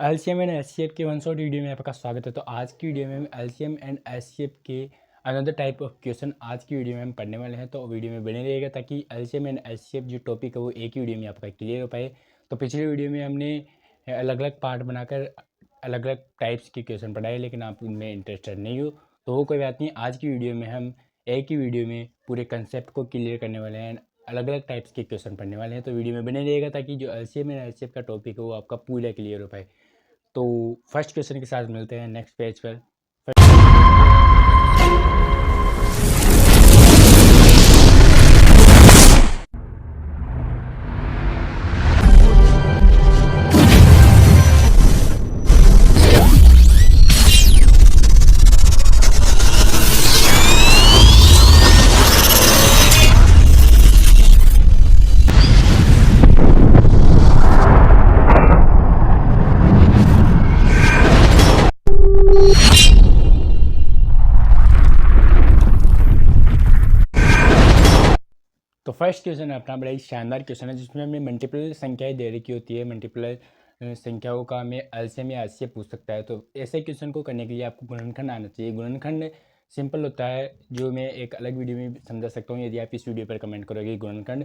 LCM and HCF के one shot video में आपका स्वागत है। तो आज की वीडियो में हम एलसीएम एंड एचसीएफ के अनदर टाइप ऑफ क्वेश्चन आज की वीडियो में हम पढ़ने वाले हैं। तो वीडियो में बने रहिएगा ताकि एलसीएम एंड एचसीएफ जो टॉपिक है वो एक ही वीडियो में आपका क्लियर हो पाए। तो पिछले वीडियो में हमने अलग अलग पार्ट बनाकर अलग अलग टाइप्स के क्वेश्चन पढ़ाए, लेकिन आप उनमें इंटरेस्टेड नहीं हो तो वो कोई बात नहीं। आज की वीडियो में हम एक ही वीडियो में पूरे कंसेप्ट को क्लियर करने वाले हैं, अलग अलग टाइप्स के क्वेश्चन पढ़ने वाले हैं। तो वीडियो में बने रहिएगा ताकि जो एलसीएम एंड एचसीएफ का टॉपिक है वो आपका पूरा क्लियर हो पाए। तो फर्स्ट क्वेश्चन के साथ मिलते हैं नेक्स्ट पेज पर। तो फर्स्ट क्वेश्चन है अपना बड़ा ही शानदार क्वेश्चन है, जिसमें हमें मल्टीपल संख्याएं दे रखी होती है। मल्टीपल संख्याओं का हमें एलसीएम या एचसीएफ पूछ सकता है। तो ऐसे क्वेश्चन को करने के लिए आपको गुणनखंड आना चाहिए। गुणनखंड सिंपल होता है, जो मैं एक अलग वीडियो में समझा सकता हूँ। यदि आप इस वीडियो पर कमेंट करोगे गुणनखंड,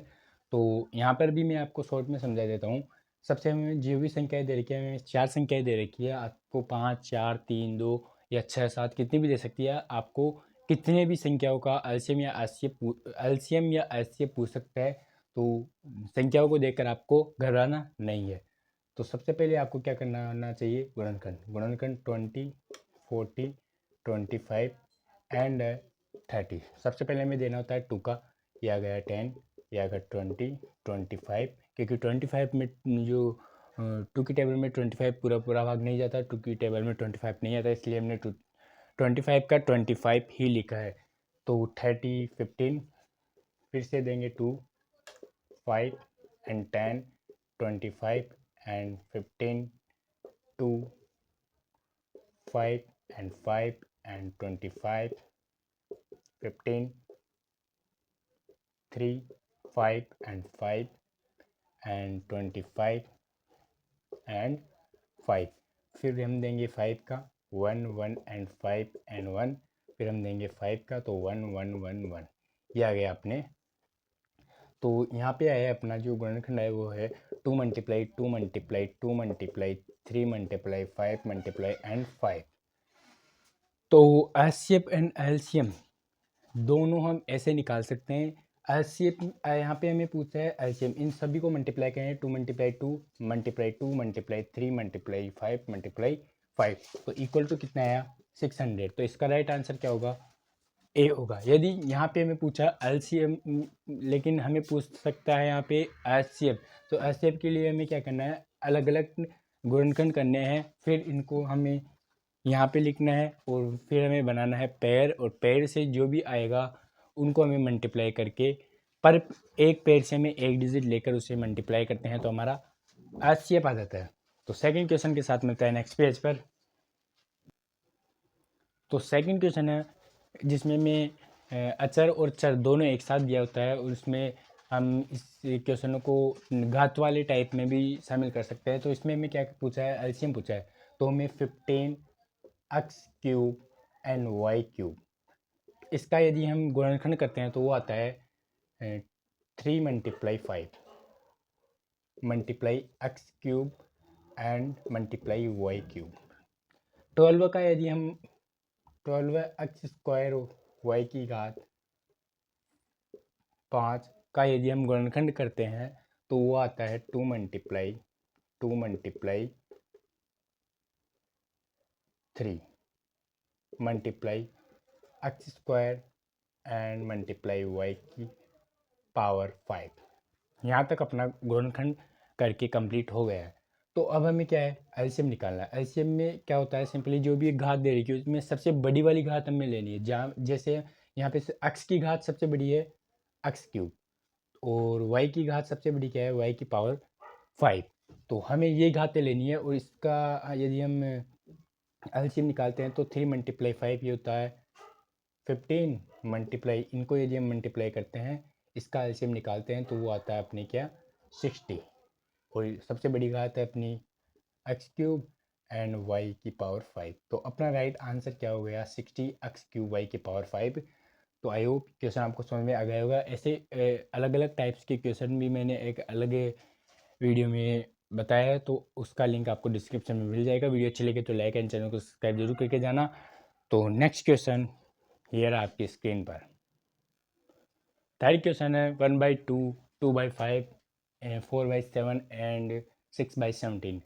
तो यहाँ पर भी मैं आपको शॉर्ट में समझा देता हूँ। सबसे हमें जो भी संख्याएँ दे रखी है, हमें 4 संख्याएँ दे रखी है। आपको 5, 4, 3, 2 या 6, 7 कितनी भी दे सकती है। आपको कितने भी संख्याओं का एलसीएम या एचसीएफ पूछ सकता है। तो संख्याओं को देखकर आपको घबराना नहीं है। तो सबसे पहले आपको क्या करना आना चाहिए, गुणनखंड 20, 40, 25 एंड 30। सबसे पहले हमें देना होता है 2 का, ये आ गया 10, ये आ गया 20, 25। क्योंकि 25 में जो 2 की टेबल में 25 पूरा पूरा भाग नहीं जाता, 2 की टेबल में 25 नहीं आता, इसलिए हमने 25 का 25 ही लिखा है। तो 30, 15, फिर से देंगे 2, 5 and 10, 25 and 15, 2, 5 and 5 and 25, 15, 3, 5 and 5 and 25 and 5। फिर हम देंगे 5 का 1, 1 एंड 5 एंड 1। फिर हम देंगे 5 का, तो 1, 1, 1, 1। ये आ गया अपने। तो यहाँ पे आया अपना जो गुणनखंड है वो है 2 multiply 2 multiply 2 multiply 3 multiply 5 multiply and 5। तो एचसीएफ एंड एलसीएम दोनों हम ऐसे निकाल सकते हैं। एचसीएफ यहाँ पे हमें पूछा है एलसीएम, इन सभी को मल्टीप्लाई करें 2 multiply 2 multiply 2 multiply 3 multiply 5 multiply 5, तो इक्वल टू कितना आया 600। तो इसका राइट आंसर क्या होगा, ए होगा। यदि यहाँ पे हमें पूछा एलसीएम, लेकिन हमें पूछ सकता है यहाँ पे एचसीएफ। तो एचसीएफ के लिए हमें क्या करना है, अलग अलग गुणनखंड करने हैं, फिर इनको हमें यहाँ पे लिखना है और फिर हमें बनाना है पेयर, और पेयर से जो भी आएगा उनको हमें मल्टीप्लाई करके पर एक पेयर से हमें एक डिजिट लेकर उसे मल्टीप्लाई करते हैं तो हमारा एचसीएफ आ जाता है। तो सेकंड क्वेश्चन के साथ मिलता है नेक्स्ट पेज पर। तो सेकंड क्वेश्चन है जिसमें मैं अचर और चर दोनों एक साथ दिया होता है, और उसमें हम इस क्वेश्चनों को घात वाले टाइप में भी शामिल कर सकते हैं। तो इसमें हमें क्या पूछा है, एलसीएम पूछा है। तो हमें 15 x cube and y cube, इसका यदि हम गुणनखंड करते हैं तो वो आता है 3 multiply 5 multiply x cube and multiply y cube. 12 का यदि हम 12 एक्स स्क्वायर वाई की घात 5 का यदि हम गुणनखंड करते हैं तो वो आता है 2 multiply 3 multiply x square and multiply y की पावर 5। यहाँ तक अपना गुणनखंड करके कंप्लीट हो गया है। तो अब हमें क्या है, एलसीएम निकालना है। एलसीएम में क्या होता है, सिंपली जो भी एक घात दे रही है उसमें सबसे बड़ी वाली घात हमें लेनी है। जहाँ जैसे यहाँ पे एक्स की घात सबसे बड़ी है एक्स क्यूब, और वाई की घात सबसे बड़ी क्या है, वाई की पावर 5। तो हमें ये घातें लेनी है, और इसका यदि हम एलसीएम निकालते हैं तो 3 मल्टीप्लाई 5 ये होता है 15 मल्टीप्लाई, इनको यदि हम मल्टीप्लाई करते हैं, इसका एलसीएम निकालते हैं तो वो आता है अपने क्या 60। और सबसे बड़ी घात है अपनी एक्स क्यूब, एंड वाई की पावर 5। तो अपना राइट आंसर क्या हो गया 60x³ वाई की पावर 5। तो आई होप क्वेश्चन आपको समझ में आ गया होगा। ऐसे अलग अलग टाइप्स के क्वेश्चन भी मैंने एक अलग वीडियो में बताया है, तो उसका लिंक आपको डिस्क्रिप्शन में मिल जाएगा। वीडियो अच्छी लगे तो लाइक एंड चैनल को सब्सक्राइब जरूर करके जाना। तो नेक्स्ट क्वेश्चन हियर आपकी स्क्रीन पर। थर्ड क्वेश्चन है 1/2, 2/5, 4/7 एंड 6/17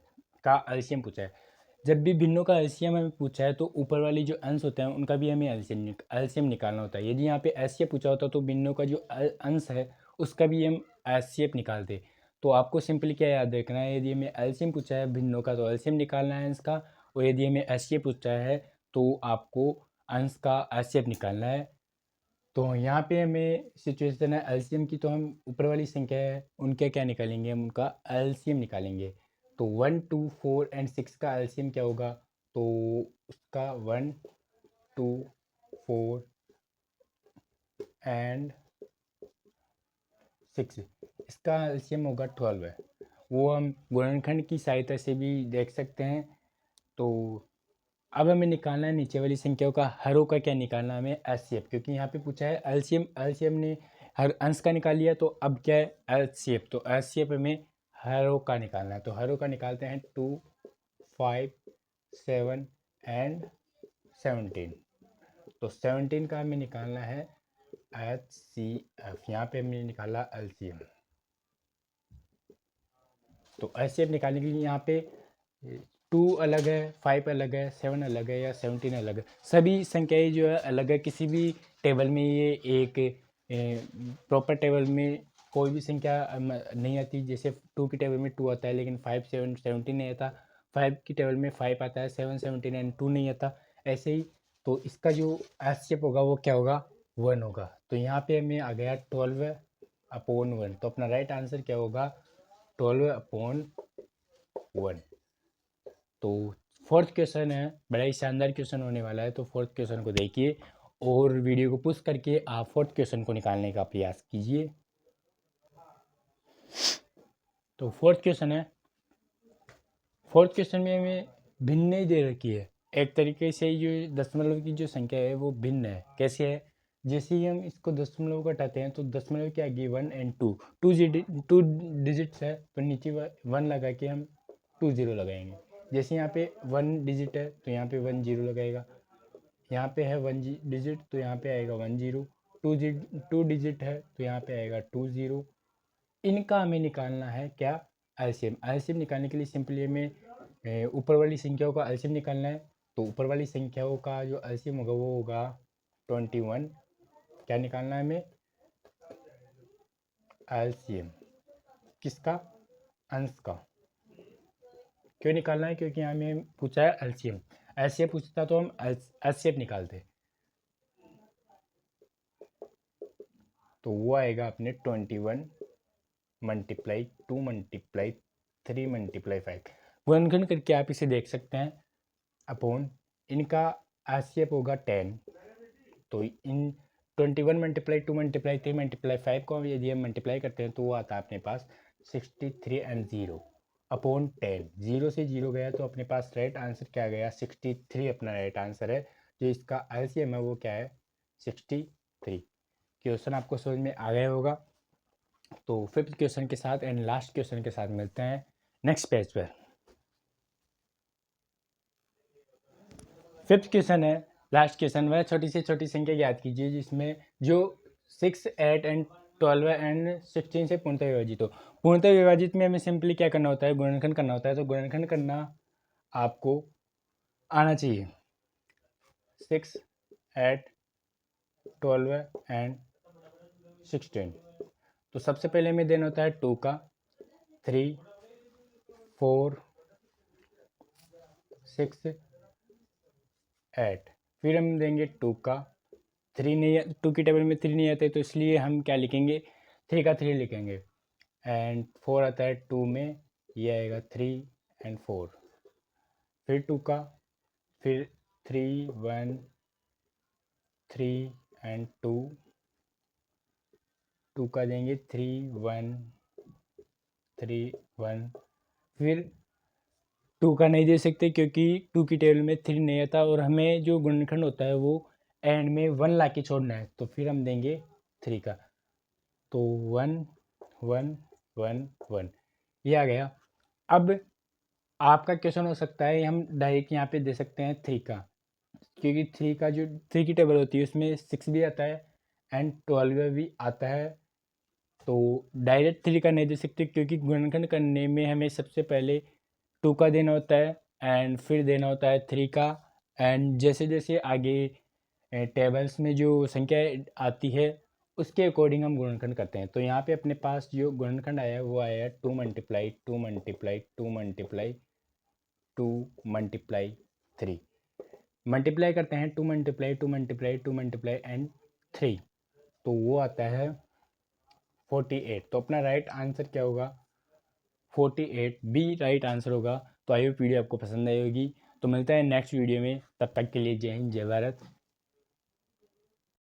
का एलसीएम पूछा है। जब भी भिन्नों का एलसीएम हमें पूछा है तो ऊपर वाली जो अंश होते हैं उनका भी हमें एलसीएम निकालना होता है। यदि यहाँ पे एलसीएम पूछा होता तो भिन्नों का जो अंश है उसका भी हम एलसीएम निकालते। तो आपको सिंपली क्या याद रखना है, यदि हमें एलसीएम पूछा है भिन्नों का तो एलसीएम निकालना है अंश का, और यदि हमें एलसीएम पूछा है तो आपको अंश का एलसीएम निकालना है। तो यहाँ पे हमें सिचुएशन है एलसीएम की, तो हम ऊपर वाली संख्या है उनके क्या निकालेंगे, हम उनका एलसीएम निकालेंगे। तो 1, 2, 4 एंड 6 का एलसीएम क्या होगा, तो उसका 1, 2, 4 एंड 6 इसका एलसीएम होगा 12 है। वो हम गुणनखंड की सहायता से भी देख सकते हैं। तो अब हमें निकालना है नीचे वाली संख्याओं का हरों का क्या निकालना है, हमें एचसीएफ, क्योंकि यहाँ पे पूछा है एलसीएम। एलसीएम ने हर अंश का निकाल लिया, तो अब क्या है एचसीएफ। तो एचसीएफ हमें हरों का निकालना है। तो हरों का निकालते हैं 2, 5, 7 एंड 17। तो 17 का हमें निकालना है एचसीएफ। यहाँ पे हमने निकाला एलसीएम। तो एचसीएफ निकालने के लिए यहाँ पे 2 अलग है, 5 अलग है, 7 अलग है या 17 अलग है। सभी संख्याएं जो है अलग है। किसी भी टेबल में ये एक प्रॉपर टेबल में कोई भी संख्या नहीं आती। जैसे 2 की टेबल में 2 आता है लेकिन 5, 7, 17 नहीं आता। 5 की टेबल में 5 आता है, 7, 17 एंड 2 नहीं आता। ऐसे ही तो इसका जो एचसीएफ होगा वो क्या होगा, 1 होगा। तो यहाँ पे हमें आ गया 12/1। तो अपना राइट आंसर क्या होगा 12/1। तो फोर्थ क्वेश्चन है, बड़ा ही शानदार क्वेश्चन होने वाला है। तो फोर्थ क्वेश्चन को देखिए और वीडियो को पुश करके आप फोर्थ क्वेश्चन को निकालने का प्रयास कीजिए। तो फोर्थ क्वेश्चन है, फोर्थ क्वेश्चन में हमें भिन्न ही दे रखी है। एक तरीके से जो दशमलव की जो संख्या है वो भिन्न है। कैसे है, जैसे ही हम इसको दशमलव को हटाते हैं तो दशमलव के आगे 1 एंड 2 टू डिजिट्स है, तो नीचे 1 लगा के हम 2 0 लगाएंगे। जैसे यहाँ पे 1 डिजिट है तो यहाँ पे 1 0 लगेगा। यहाँ पे है 1 डिजिट तो यहाँ पे आएगा 1 0। 2 डिजिट है तो यहाँ पे आएगा 2 0। इनका हमें निकालना है क्या, एलसीएम। एलसीएम निकालने के लिए सिंपली हमें ऊपर वाली संख्याओं का एलसीएम निकालना है। तो ऊपर वाली संख्याओं का जो एलसीएम होगा वो होगा 21। क्या निकालना है हमें, एलसीएम किसका, अंश का। क्यों निकालना है, क्योंकि यहाँ हमें पूछा है एलसीएम। एलसीएम पूछता तो हम एचसीएफ निकालते। तो वो आएगा अपने 21 मल्टीप्लाई 2 मल्टीप्लाई 3 मल्टीप्लाई 5। गुणनखंड करके आप इसे देख सकते हैं अपॉन इनका एचसीएफ होगा 10। तो इन 21 मल्टीप्लाई 2 मल्टीप्लाई 3 मल्टीप्लाई 5 को यदि हम मल्टीप्लाई करते हैं तो वो आता है अपने पास 63 एंड 0 अपॉन 10। 0 से 0 गया तो अपने पास राइट आंसर क्या गया 63 अपना राइट आंसर है। जो इसका एलसीएम है वो क्या है 63। क्वेश्चन आपको समझ में आ गया होगा। तो फिफ्थ क्वेश्चन के साथ एंड लास्ट क्वेश्चन के साथ मिलते हैं नेक्स्ट पेज पर। फिफ्थ क्वेश्चन है लास्ट क्वेश्चन। वह छोटी से छोटी संख्या याद कीजिए जिसमें जो 6, 8 एंड 12 एंड 16 से पूर्णतः विभाजित हो। पूर्णतः विभाजित में हमें सिंपली क्या करना होता है, गुणनखंड करना होता है। तो गुणनखंड करना आपको आना चाहिए। 6, 8, 12 एंड 16। तो सबसे पहले हमें देना होता है 2 का, 3, 4, 6, 8। फिर हम देंगे 2 का, 3 नहीं, 2 की टेबल में 3 नहीं आते तो इसलिए हम क्या लिखेंगे 3 का 3 लिखेंगे। एंड 4 आता है 2 में, ये आएगा 3 एंड 4। फिर 2 का, फिर 3, 1, 3 एंड 2। 2 का देंगे 3, 1, 3, 1। फिर 2 का नहीं दे सकते क्योंकि 2 की टेबल में 3 नहीं आता और हमें जो गुणनखंड होता है वो एंड में 1 ला के छोड़ना है, तो फिर हम देंगे 3 का। तो 1 1 1 1 ये आ गया। अब आपका क्वेश्चन हो सकता है हम डायरेक्ट यहाँ पे दे सकते हैं 3 का, क्योंकि 3 का जो 3 की टेबल होती है उसमें 6 भी आता है एंड 12 भी आता है। तो डायरेक्ट 3 का नहीं दे सकते क्योंकि गुणनखंड करने में हमें सबसे पहले 2 का देना होता है एंड फिर देना होता है 3 का, एंड जैसे जैसे आगे टेबल्स में जो संख्या आती है उसके अकॉर्डिंग हम गुणनखंड करते हैं। तो यहाँ पे अपने पास जो गुणनखंड आया है वो आया है 2 multiply 2 multiply 2 multiply 2 multiply 3। Multiply करते हैं 2 मल्टीप्लाई 2 मल्टीप्लाई 2 मल्टीप्लाई एंड 3, तो वो आता है 48। तो अपना राइट आंसर क्या होगा? 48 बी राइट आंसर होगा। तो आई होप वीडियो आपको पसंद आई होगी। तो मिलता है नेक्स्ट वीडियो में, तब तक के लिए जय हिंद जय भारत।